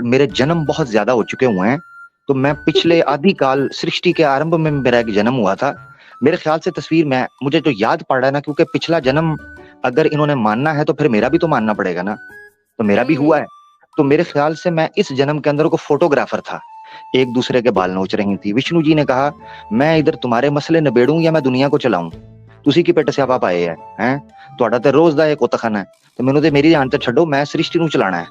मेरे जन्म बहुत ज्यादा हो चुके हुए हैं। तो मैं पिछले आदि काल सृष्टि के आरंभ में मेरा एक जन्म हुआ था। मेरे ख्याल से तस्वीर में मुझे जो याद पड़ रहा है ना, क्योंकि पिछला जन्म अगर इन्होंने मानना है तो फिर मेरा भी तो मानना पड़ेगा ना। तो मेरा भी हुआ है। तो मेरे ख्याल से मैं इस जन्म के अंदर को फोटोग्राफर था। एक दूसरे के बाल नोच रही थी। विष्णु जी ने कहा, मैं इधर तुम्हारे मसले निबेड़ूं या मैं दुनिया को चलाऊं। ਤੁਸੀਂ ਕੀ ਪਿੱਟ ਸਿਆਪਾ ਪਾਏ ਹੈ ਤੁਹਾਡਾ ਤੇ ਰੋਜ਼ ਦਾ ਇਹ ਕੁੱਤਖਾਨਾ ਹੈ ਤੇ ਮੈਨੂੰ ਤੇ ਮੇਰੀ ਜਾਨ ਤੇ ਛੱਡੋ, मैं सृष्टि ਨੂੰ चलाना है।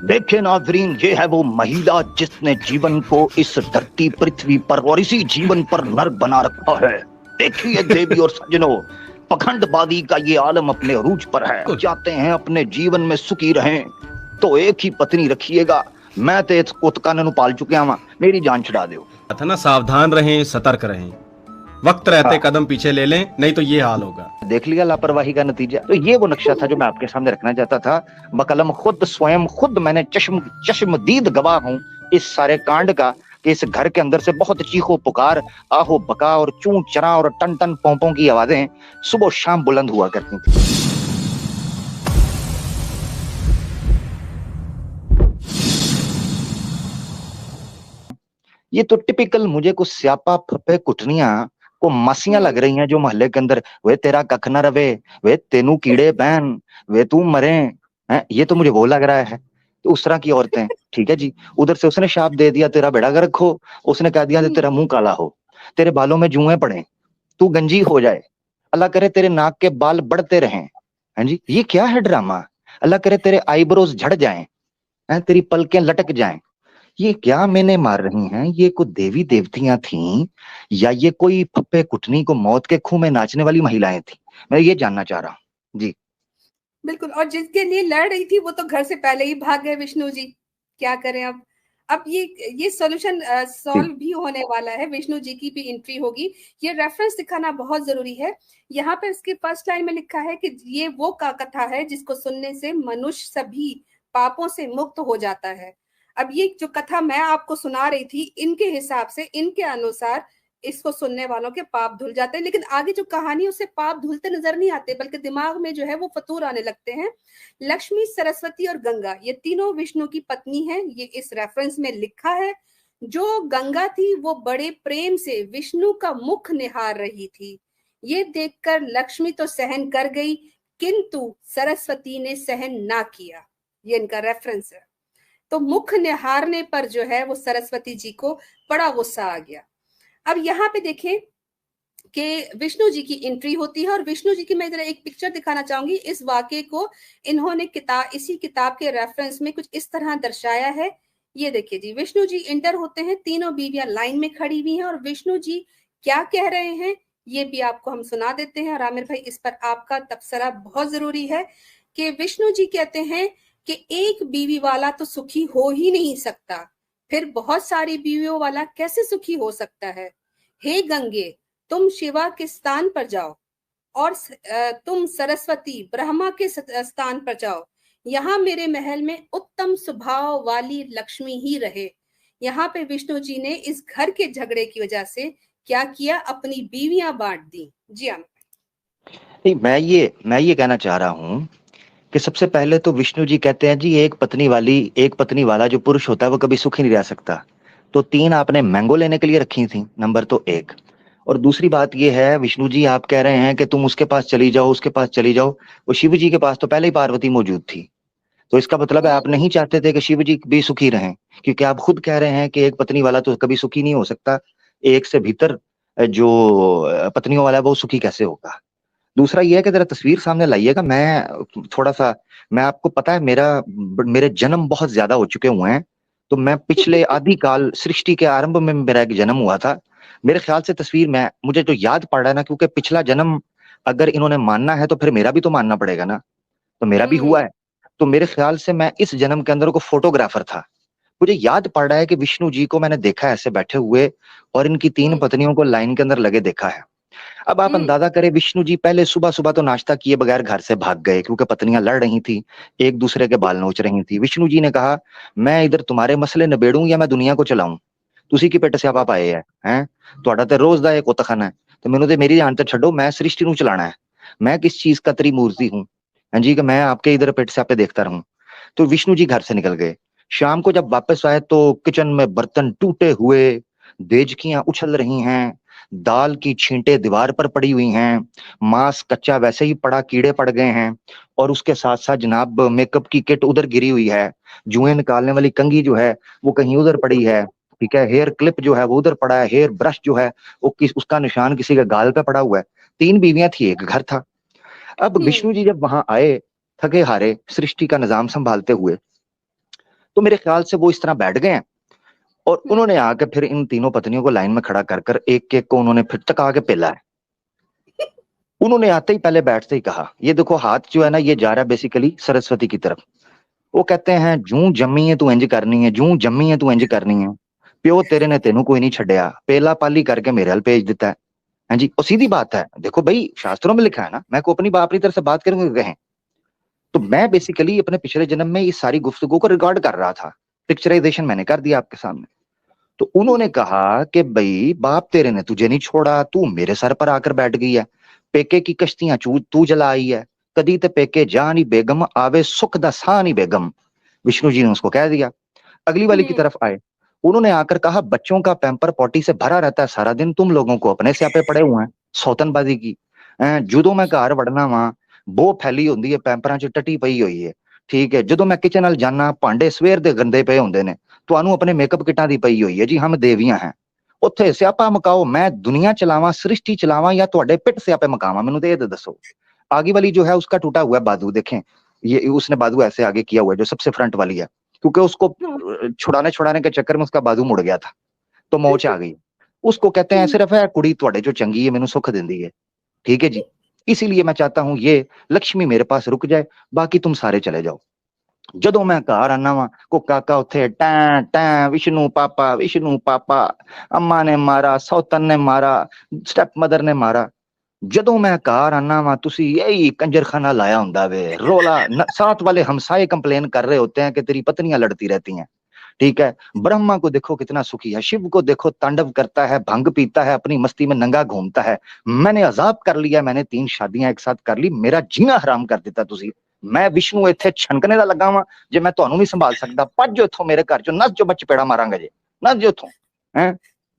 देखिए नाजरीन, ये है वो महिला जिसने जीवन को इस धरती पृथ्वी पर और इसी जीवन पर नर्क बना रखा है। देखिए देवी और सज्जनों, पखंडबाजी का ये आलम अपने अरूज पर है। चाहते हैं अपने जीवन में सुखी रहें तो एक ही पत्नी रखिएगा। मैं तो इस कुत्तखाने ਨੂੰ पाल चुकिया हूं, मेरी जान छुड़ा दो। था ना, सावधान रहें, सतर्क रहें, वक्त रहते कदम पीछे ले लें, नहीं तो ये हाल होगा। देख लिया लापरवाही का नतीजा। तो ये वो नक्शा था जो मैं आपके सामने रखना चाहता था। बकलम खुद स्वयं खुद मैंने चश्मदीद गवाह हूं इस सारे कांड का, कि इस घर के अंदर से बहुत चीखो पुकार, आहो बका और चूं चरा और टन टन पोंपों की आवाजें सुबह शाम बुलंद हुआ करती थी। ये तो टिपिकल मुझे कुछ स्यापा फप्पे कुटनियां को मसियां लग रही हैं जो मोहल्ले के अंदर, वे तेरा कख न रवे, वे तेनू कीड़े बहन, वे तू मरे हैं। ये तो मुझे वो लग रहा है। तो उस तरह की औरतें, ठीक है जी। उधर से उसने शाप दे दिया, तेरा बेड़ा गर्क हो। उसने कह दिया तेरा मुंह काला हो, तेरे बालों में जुएं पड़े, तू गंजी हो जाए, अल्लाह करे तेरे नाक के बाल बढ़ते रहें। हैं जी, ये क्या है ड्रामा। अल्लाह करे तेरे आईब्रोज झड़ जाएं, तेरी पलकें लटक जाएं। ये क्या मैंने मार रही हैं? ये कोई देवी देवतियां थीं या ये कोई फप्पे कुटनी को मौत के खूह में नाचने वाली महिलाएं थी? मैं ये जानना चाह रहा हूँ जी। बिल्कुल, और जिसके लिए लड़ रही थी वो तो घर से पहले ही भाग गए विष्णु जी। क्या करें अब ये सॉल्यूशन सॉल्व भी होने वाला है। विष्णु जी की भी एंट्री होगी। ये रेफरेंस दिखाना बहुत जरूरी है। यहाँ पे इसके फर्स्ट लाइन में लिखा है कि ये वो का कथा है जिसको सुनने से मनुष्य सभी पापों से मुक्त हो जाता है। अब ये जो कथा मैं आपको सुना रही थी, इनके हिसाब से, इनके अनुसार इसको सुनने वालों के पाप धुल जाते हैं, लेकिन आगे जो कहानी उससे पाप धुलते नजर नहीं आते, बल्कि दिमाग में जो है वो फतूर आने लगते हैं। लक्ष्मी, सरस्वती और गंगा, ये तीनों विष्णु की पत्नी हैं। ये इस रेफरेंस में लिखा है। जो गंगा थी वो बड़े प्रेम से विष्णु का मुख निहार रही थी। ये देखकर लक्ष्मी तो सहन कर गई, किंतु सरस्वती ने सहन ना किया। ये इनका रेफरेंस है। तो मुख निहारने पर जो है वो सरस्वती जी को बड़ा गुस्सा आ गया। अब यहाँ पे देखें कि विष्णु जी की एंट्री होती है, और विष्णु जी की मैं जरा एक पिक्चर दिखाना चाहूंगी। इस वाक्य को इन्होंने इसी किताब के रेफरेंस में कुछ इस तरह दर्शाया है। ये देखिए जी, विष्णु जी इंटर होते हैं, तीनों बीवियां लाइन में खड़ी हुई हैं, और विष्णु जी क्या कह रहे हैं ये भी आपको हम सुना देते हैं। और आमिर भाई, इस पर आपका तबसरा बहुत जरूरी है कि विष्णु जी कहते हैं कि एक बीवी वाला तो सुखी हो ही नहीं सकता, फिर बहुत सारी बीवियों वाला कैसे सुखी हो सकता है। हे गंगे, तुम शिवा के स्थान पर जाओ, और तुम सरस्वती ब्रह्मा के स्थान पर जाओ। यहाँ मेरे महल में उत्तम स्वभाव वाली लक्ष्मी ही रहे। यहाँ पे विष्णु जी ने इस घर के झगड़े की वजह से क्या किया, अपनी बीवियां बांट दी। जी हाँ, नहीं, मैं ये कहना चाह रहा हूँ कि सबसे पहले तो विष्णु जी कहते हैं जी एक पत्नी वाला जो पुरुष होता है वो कभी सुखी नहीं रह सकता। तो 3 आपने मैंगो लेने के लिए रखी थी, नंबर तो 1। और दूसरी बात ये है, विष्णु जी आप कह रहे हैं कि तुम उसके पास चली जाओ, उसके पास चली जाओ। वो शिव जी के पास तो पहले ही पार्वती मौजूद थी। तो इसका मतलब है आप नहीं चाहते थे कि शिव जी भी सुखी रहें, क्योंकि आप खुद कह रहे हैं कि एक पत्नी वाला तो कभी सुखी नहीं हो सकता। एक से भीतर जो पत्नियों वाला है वो सुखी कैसे होगा। दूसरा ये है कि जरा तस्वीर सामने लाइएगा। मैं आपको पता है मेरे जन्म बहुत ज्यादा हो चुके हुए हैं। तो मैं पिछले आदि काल सृष्टि के आरंभ में मेरा एक जन्म हुआ था। मेरे ख्याल से तस्वीर में मुझे जो याद पड़ रहा है ना, क्योंकि पिछला जन्म अगर इन्होंने मानना है तो फिर मेरा भी तो मानना पड़ेगा ना। तो मेरा भी हुआ है। तो मेरे ख्याल से मैं इस जन्म के अंदर को फोटोग्राफर था। मुझे याद पड़ रहा है कि विष्णु जी को मैंने देखा ऐसे बैठे हुए, और इनकी 3 पत्नियों को लाइन के अंदर लगे देखा है। अब आप अंदाजा करें, विष्णु जी पहले सुबह सुबह तो नाश्ता किए बगैर घर से भाग गए, क्योंकि पत्नियां लड़ रही थी, एक दूसरे के बाल नोच रही थी। विष्णु जी ने कहा, मैं इधर तुम्हारे मसले निबेड़ूं या मैं दुनिया को चलाऊं। ਤੁਸੀਂ ਕੀ ਪਿੱਟ ਸਿਆਪਾ ਪਾਏ ਹੈ ਤੁਹਾਡਾ ਤੇ ਰੋਜ਼ ਦਾ ਇਹ ਕੁੱਤਖਾਨਾ ਹੈ ਤੇ ਮੈਨੂੰ ਤੇ मेरी जान ਤੇ ਛੱਡੋ, मैं सृष्टि ਨੂੰ चलाना है। मैं किस चीज का तेरी मूर्ति हूँ, हाँ जी, कि मैं आपके इधर पिट स्यापे देखता रहूं। तो विष्णु जी घर से निकल गए। शाम को जब वापस आए तो किचन में बर्तन टूटे हुए, देजकियां उछल रही हैं, दाल की छींटे दीवार पर पड़ी हुई हैं, मांस कच्चा वैसे ही पड़ा, कीड़े पड़ गए हैं, और उसके साथ साथ जनाब मेकअप की किट उधर गिरी हुई है, जुएं निकालने वाली कंघी जो है वो कहीं उधर पड़ी है, ठीक है, हेयर क्लिप जो है वो उधर पड़ा है, हेयर ब्रश जो है वो उसका निशान किसी के गाल पे पड़ा हुआ है। 3 बीवियां थी, एक घर था। अब विष्णु जी जब वहां आए, थके हारे, सृष्टि का निजाम संभालते हुए, तो मेरे ख्याल से वो इस तरह बैठ गए हैं, और उन्होंने आके फिर इन तीनों पत्नियों को लाइन में खड़ा कर कर एक एक को उन्होंने फिर तक आके पेला है। उन्होंने आते ही पहले बैठते ही कहा, ये देखो हाथ जो है ना ये जा रहा है बेसिकली सरस्वती की तरफ। वो कहते हैं जूं जम्मी है तू इंज करनी है, जूं जम्मी है तू इंज करनी है, प्यो तेरे ने तेनू कोई नहीं छड़िया, पेला पाली करके मेरे हल भेज दिता है। हाँ जी, और सीधी बात है, देखो भाई शास्त्रों में लिखा है ना, मैं को अपनी अपनी तरफ से बात करूंगा कहें तो मैं बेसिकली अपने पिछले जन्म में इस सारी गुफ्तगू को रिकॉर्ड कर रहा था, पिक्चराइजेशन मैंने कर दिया आपके सामने। तो उन्होंने कहा कि भाई बाप तेरे ने तुझे नहीं छोड़ा, तू मेरे सर पर आकर बैठ गई है, पेके की कश्तियां तू जला आई है, कदी ते पेके जा नहीं बेगम, आवे सुख दा सा नहीं बेगम। विष्णु जी ने उसको कह दिया। अगली वाली की तरफ आए, उन्होंने आकर कहा बच्चों का पैंपर पॉटी से भरा रहता है सारा दिन, तुम लोगों को अपने स्यापे पड़े हुए हैं सौतनबाजी की। जुदों मैं घर वड़ना वा बो फैली होंदी है, पैंपरां च टटी पई हुई है, ठीक है, ਜਦੋਂ मैं किचन ਵੱਲ ਜਾਣਾ ਭਾਂਡੇ ਸਵੇਰ ਦੇ ਗੰਦੇ ਪਏ ਹੁੰਦੇ ਨੇ, ਤੁਹਾਨੂੰ ਆਪਣੇ ਮੇਕਅਪ ਕਿਟਾਂ ਦੀ ਪਈ ਹੋਈ ਹੈ ਜੀ, ਹਮ ਦੇਵੀਆਂ हैं। ਉੱਥੇ ਸਿਆਪਾ ਮਕਾਓ, मैं दुनिया चलावा, सृष्टि चलावा या ਤੁਹਾਡੇ पिट सियापे मकावा, ਮੈਨੂੰ ਤੇ ਇਹ दसो। आगे वाली जो है उसका टूटा हुआ बाजू देखें, ये उसने बाजू ऐसे आगे किया हुआ है जो सबसे फ्रंट वाली है, क्योंकि उसको छुड़ाने के चक्कर में उसका बाजू मुड़ गया था, तो मौच आ गई। उसको कहते हैं सिर्फ है कुड़ी ਤੁਹਾਡੇ जो चंगी है मैनू सुख दिंदी है, ठीक है जी। इसीलिए मैं चाहता हूं ये लक्ष्मी मेरे पास रुक जाए, बाकी तुम सारे चले जाओ। ਜਦੋਂ ਮੈਂ ਘਰ ਆना ਵਾ को काका उथे टैं टैं विष्णु पापा अम्मा ने मारा, सौतन ने मारा, स्टेप मदर ने मारा। ਜਦੋਂ मैं घर आना वा तुसी यही कंजरखाना लाया हुंदा वे, रोला साथ वाले हमसाए कंप्लेन कर रहे होते हैं कि तेरी पत्नियां लड़ती रहती हैं, ठीक है। ब्रह्मा को देखो कितना सुखी है, शिव को देखो तांडव करता है, भंग पीता है, अपनी मस्ती में नंगा घूमता है। मैंने अजाब कर लिया, मैंने 3 शादियां एक साथ कर ली, मेरा जीना हराम कर दिता तुसी। मैं विष्णु इत्थे छनकने दा लगा वां, जे मैं तुहानू नहीं संभाल सकदा, भज जो इत्थों मेरे घर चो, नस जो बच चपेड़ा मारांगा जे, नस जो इत्थों हैं,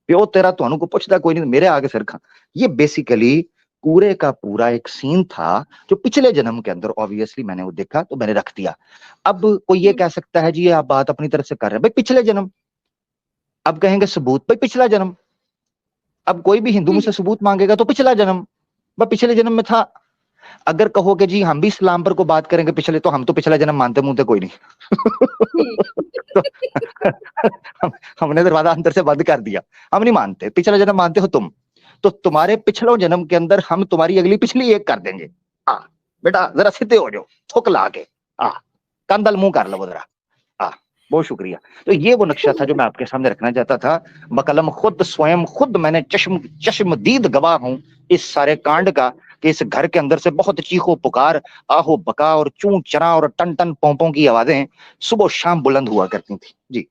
प्यो तेरा तुहानू को पुछदा कोई नहीं, मेरे आगे सिर खा। ये बेसिकली पूरे का पूरा एक सीन था जो पिछले जन्म के अंदर ऑब्वियसली मैंने वो देखा तो मैंने रख दिया। अब कोई ये कह सकता है जी ये आप बात अपनी तरफ से कर रहे हैं, भाई पिछले जन्म, अब कहेंगे सबूत, भाई पिछला जन्म। अब कोई भी हिंदू मुझसे सबूत मांगेगा तो पिछला जन्म, भाई पिछले जन्म में था। अगर कहोगे जी हम भी इस्लाम पर को बात करेंगे पिछले, तो हम तो पिछला जन्म मानते मुंहते कोई नहीं। तो हमने दरवाजा अंदर से बंद कर दिया, हम नहीं मानते, पिछला जन्म मानते हो तुम, तो तुम्हारे पिछले जन्म के अंदर हम तुम्हारी अगली पिछली एक कर देंगे। बेटा जरा सीधे हो जाओ, थुक ला के कंदल मुंह कर लो जरा। बहुत शुक्रिया। तो ये वो नक्शा था जो मैं आपके सामने रखना चाहता था, बकलम खुद स्वयं खुद मैंने चश्मदीद गवाह हूं इस सारे कांड का, कि इस घर के अंदर से बहुत चीखो पुकार, आहो बका और चूं चरा और टन टन पोंपों की आवाजें सुबह शाम बुलंद हुआ करती थी जी।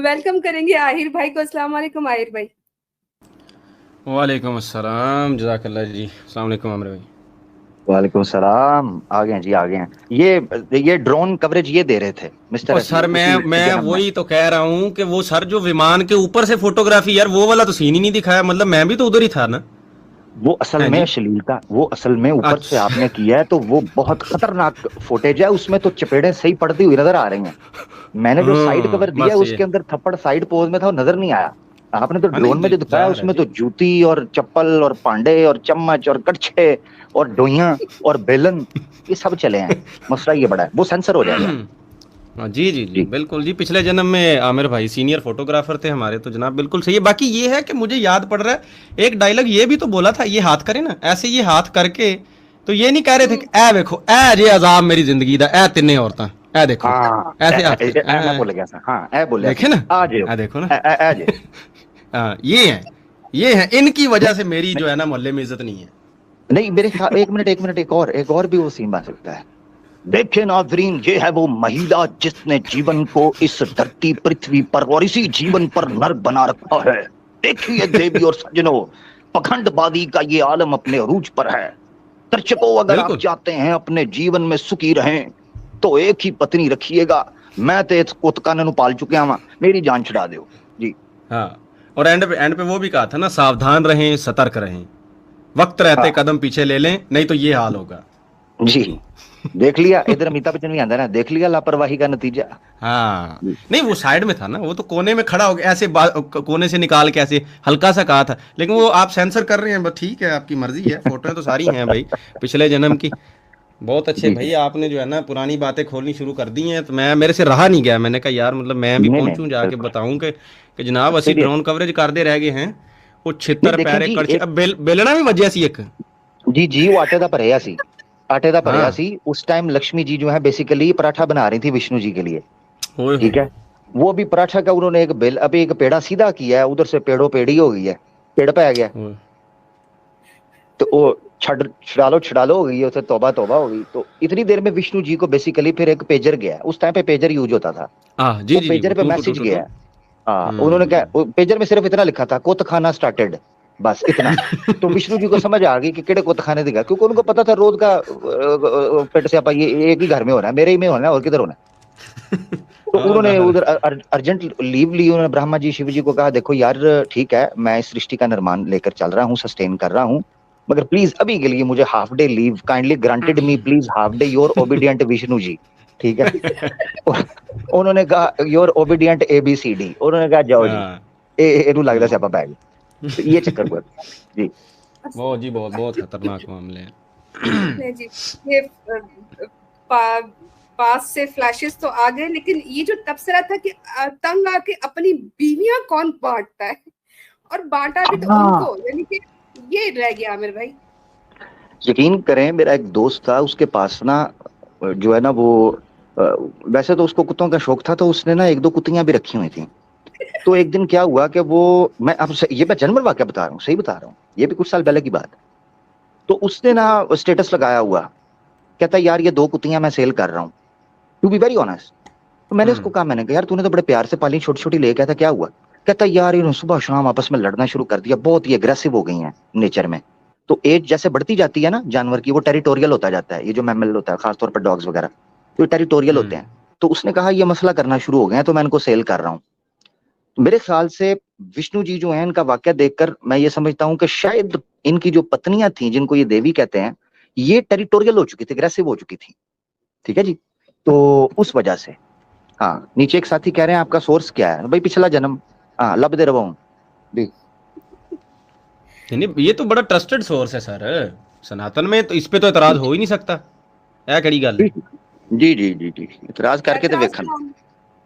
वेलकम करेंगे आहिर भाई को। अस्सलाम वालेकुम आहिर भाई। वालेकुम अस्सलाम, जज़ाकल्लाह जी। अस्सलाम वालेकुम आमिर भाई। वालेकुम सलाम, आ गए जी, आ गए हैं। ये ड्रोन कवरेज ये दे रहे थे मिस्टर सर, मैं वही तो कह रहा हूँ कि वो सर जो विमान के ऊपर से फोटोग्राफी, यार वो वाला तो सीन ही नहीं दिखाया, मतलब मैं भी तो उधर ही था ना। वो असल में अश्लीलता, वो असल में ऊपर से आपने किया है, तो वो बहुत खतरनाक फुटेज है, उसमें तो चपेड़े सही पड़ती हुई नजर आ रही हैं। मैंने जो साइड कवर दिया उसके अंदर थप्पड़ साइड पोज में था, वो नजर नहीं आया। आपने तो ड्रोन में जो दिखाया उसमें तो जूती और चप्पल और पांडे और चम्मच और कड़छे और डोइयां और बेलन ये सब चले हैं। मसला ये बड़ा है, वो सेंसर हो जाएगा। जी जी जी बिल्कुल जी। पिछले जन्म में आमिर भाई सीनियर फोटोग्राफर थे हमारे, तो जनाब बिल्कुल सही है। बाकी ये है कि मुझे याद पड़ रहा है एक डायलॉग ये भी तो बोला था, ये हाथ करे ना ऐसे, ये हाथ करके तो ये नहीं कह रहे थे कि ए देखो ए जे अजाब मेरी जिंदगी दा, ए तिन्ने औरतां ए देखो, ऐसे हाथ बोल गया था। हां ए बोले, देखे ना, आ देखो ना, ये है इनकी वजह से मेरी जो है ना मोहल्ले में इज्जत नहीं है। नहीं मेरे ख्याल, एक मिनट एक और भी वो सीन बन सकता है। देखिए नाज़रीन, ये है वो महिला जिसने जीवन को इस धरती पृथ्वी पर और इसी जीवन पर नर्क बना रखा है। देखिए देवी और सज्जनों, पखंडबाजी का ये आलम अपने अरूज पर है। दर्शकों, अगर आप चाहते हैं अपने जीवन में सुखी रहें, तो एक ही पत्नी रखिएगा, मैं तो इस कुत्काने नु पाल चुके हाँ, मेरी जान छुड़ा दो जी। हाँ, और एंड पे वो भी कहा था ना, सावधान रहें, सतर्क रहें, वक्त रहते हाँ कदम पीछे ले लें, नहीं तो ये हाल होगा। जी, देख लिया, इधर अमिताभ बच्चन भी आंदा ना, देख लिया लापरवाही का नतीजा। हाँ, नहीं वो साइड में था ना, वो तो कोने में खड़ा हो गया ऐसे, कोने से निकाल के ऐसे हल्का सा कहा था, लेकिन वो आप सेंसर कर रहे हैं, बस ठीक है, आपकी मर्जी है, फोटोएं तो सारी हैं भाई पिछले जन्म की। बहुत अच्छे जी भाई, जी, आपने जो है ना पुरानी बातें खोलनी शुरू कर दी हैं, तो मैं, मेरे से रहा नहीं गया, मैंने कहा यार मतलब मैं भी नहीं नहीं पहुंचूं जाके बिल्कुल, बताऊं कि जनाब असी सीरियस। ग्राउंड कवरेज करते रह गए हैं। वो नहीं छितर देखें पैरे जी, कड़छे, एक अब बेलना भी वजह सी एक। जी जी, वो आटे दा भरिया सी, आटे दा भरिया हाँ, सी। उस टाइम लक्ष्मी जी जो है बेसिकली पराठा बना रही थी विष्णु जी के लिए, ओए ठीक होए है। वो भी पराठा का उन्होंने एक बेल, अभी एक पेड़ा सीधा किया है, उधर से पेड़ो पेड़ी हो गई है, पेड़ पे आ गया, ओए। तो वो छड़ा लो हो गई है, उसे तौबा तौबा हो गई। तो इतनी देर में विष्णु जी को बेसिकली फिर एक पेजर गया, उस टाइम पे पेजर यूज होता था, जी वो जी जी, वो पेजर पे two two two message two two. गया। हाँ, उन्होंने क्या, हम्म। पेजर में सिर्फ इतना लिखा था, कोत खाना स्टार्टेड, बस इतना। तो विष्णु जी को समझ आ गई कि केड़े कोत खाने देगा, क्योंकि उनको पता था रोज का पेट से आपा ये एक ही घर में हो रहा है, मेरे ही में होना है, और किधर होना है। तो हाँ उन्होंने ज़ाहिर उधर है। अर्जेंट लीव ली, उन्होंने ब्रह्मा जी शिव जी को कहा, देखो यार ठीक है, मैं इस सृष्टि का निर्माण लेकर चल रहा हूँ, सस्टेन कर रहा हूँ, मगर प्लीज अभी के लिए मुझे half day leave, kindly granted me please half day, your obedient Vishnu ji, ठीक है। उन्होंने कहा योर ओबीडियंट ABCD, उन्होंने कहा जाओ जी, हाँ। एनू लगता स्यापा पै गया। तो ये चक्कर हुआ जी। बहुत जी, बहुत बहुत खतरनाक मामले हैं। नहीं जी, ये पा, पास से फ्लैशेस तो आ गए, लेकिन ये जो तबसरा था कि तंग आके अपनी बीवियां कौन बांटता है, और बांटा भी तो हाँ, उनको, यानी कि ये रह गया आमिर भाई। यकीन करें, मेरा एक दोस्त था, उसके पास ना जो है ना वो अ, वैसे तो उसको कुत्तों का शौक था, तो उसने ना एक दो कुत्तियां भी रखी हुई थी। तो एक दिन क्या हुआ कि वो, मैं अब ये मैं जनरल वाकया बता रहा हूँ, सही बता रहा हूँ, ये भी कुछ साल पहले की बात है। तो उसने ना स्टेटस लगाया हुआ, कहता यार ये दो कुत्तियां मैं सेल कर रहा हूँ, टू बी वेरी ऑनेस्ट। तो मैंने उसको हम्म। कहा, मैंने कहा यार तूने तो बड़े प्यार से पाली, छोटी छोटी ले, कहता क्या हुआ, कहता यार इन्होंने सुबह शाम आपस में लड़ना शुरू कर दिया, बहुत ही एग्रेसिव हो गई हैं नेचर में। तो एज जैसे बढ़ती जाती है ना जानवर की, वो टेरिटोरियल होता जाता है, ये जो मैमल होता है खासतौर पर डॉग्स वगैरह, तो टेरिटोरियल होते हैं। हम्म। तो उसने कहा ये मसला करना शुरू हो गए हैं, तो मैं इनको सेल कर रहा हूँ। मेरे ख्याल से विष्णु जी जो है, इनका वाक्य देखकर मैं ये समझता हूँ कि शायद इनकी जो पत्नियां थी, जिनको ये देवी कहते हैं, ये टेरिटोरियल हो चुकी थी, अग्रेसिव हो चुकी थी, ठीक है जी। तो उस वजह से, हाँ, नीचे एक साथी कह रहे हैं आपका सोर्स क्या है भाई, पिछला जन्म, हाँ लब दे रहा हूँ जी। नहीं नहीं, ये तो बड़ा ट्रस्टेड सोर्स है सर, सनातन में तो इस पे तो एतराज हो ही नहीं सकता, है कड़ी गल है। जी जी जी जी, इतराज करके तो एतराज वेखन। तो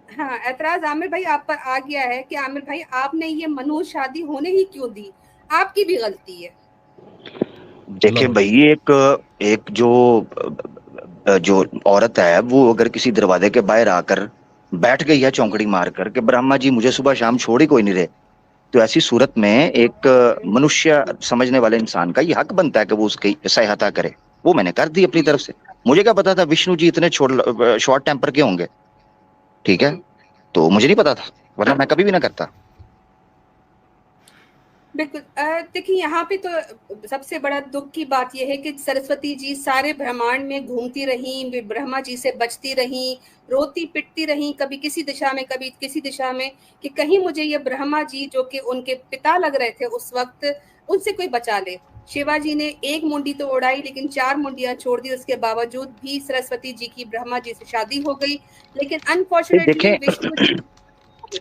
हाँ, एतराज आमिर भाई आप पर आ गया है कि आमिर भाई आपने ये मनहूस शादी होने ही क्यों दी, आपकी भी गलती है। देखिए लो। भाई, एक एक जो औरत है, वो अगर किसी दरवाजे के बाहर आकर बैठ गई है चौंकड़ी मारकर कि ब्रह्मा जी मुझे सुबह शाम छोड़ ही कोई नहीं रहे, तो ऐसी सूरत में एक मनुष्य समझने वाले इंसान का ये हक बनता है कि वो उसकी सहायता करे। वो मैंने कर दी अपनी तरफ से। मुझे क्या पता था विष्णु जी इतने शॉर्ट टेम्पर के होंगे, ठीक है, तो मुझे नहीं पता था, वरना मैं कभी भी ना करता। बिल्कुल। देखिए यहाँ पे तो सबसे बड़ा दुख की बात यह है कि सरस्वती जी सारे ब्रह्मांड में घूमती रहीं, वे ब्रह्मा जी से बचती रहीं, रोती पिटती रहीं, कभी किसी दिशा में कभी किसी दिशा में, कि कहीं मुझे ये ब्रह्मा जी जो कि उनके पिता लग रहे थे उस वक्त, उनसे कोई बचा ले। शिवाजी ने एक मुंडी तो उड़ाई, लेकिन 4 मुंडियां छोड़ दी, उसके बावजूद भी सरस्वती जी की ब्रह्मा जी से शादी हो गई। लेकिन अनफॉर्चुनेटली देखें विष्णु जी,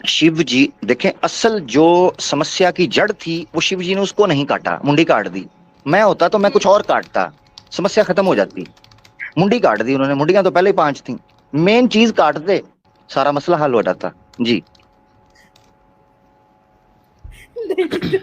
शिव जी, देखें असल जो समस्या की जड़ थी, वो शिव जी ने उसको नहीं काटा, मुंडी काट दी। मैं होता तो मैं कुछ और काटता, समस्या खत्म हो जाती। मुंडी काट दी उन्होंने, मुंडियां तो पहले ही 5 थी, मेन चीज काट दे, सारा मसला हल हो जाता जी। नहीं जी,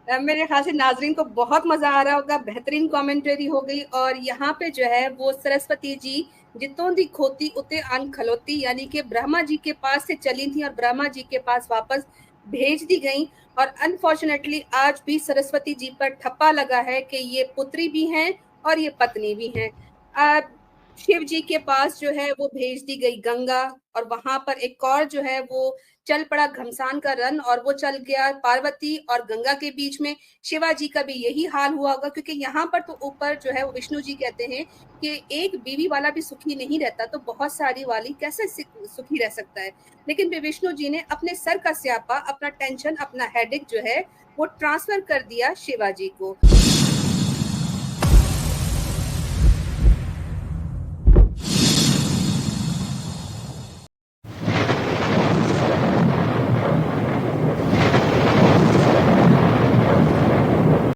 तो मेरे ख्याल से नाजरीन को बहुत मजा आ रहा होगा, बेहतरीन कमेंट्री हो गई। और यहाँ पे जो है वो सरस्वती जी जितों दी खोती उते अन खलोती, यानी कि ब्रह्मा जी के पास से चली थी और ब्रह्मा जी के पास वापस भेज दी गई। और अनफॉर्चुनेटली आज भी सरस्वती जी पर ठप्पा लगा है कि ये पुत्री भी हैं और ये पत्नी भी हैं। शिव जी के पास जो है वो भेज दी गई गंगा, और वहां पर एक और जो है वो चल पड़ा घमसान का रन, और वो चल गया पार्वती और गंगा के बीच में। शिवाजी का भी यही हाल हुआ होगा, क्योंकि यहाँ पर तो ऊपर जो है वो विष्णु जी कहते हैं कि एक बीवी वाला भी सुखी नहीं रहता, तो बहुत सारी वाली कैसे सुखी रह सकता है। लेकिन फिर विष्णु जी ने अपने सर का स्यापा, अपना टेंशन, अपना हेडेक जो है वो ट्रांसफर कर दिया शिवाजी को।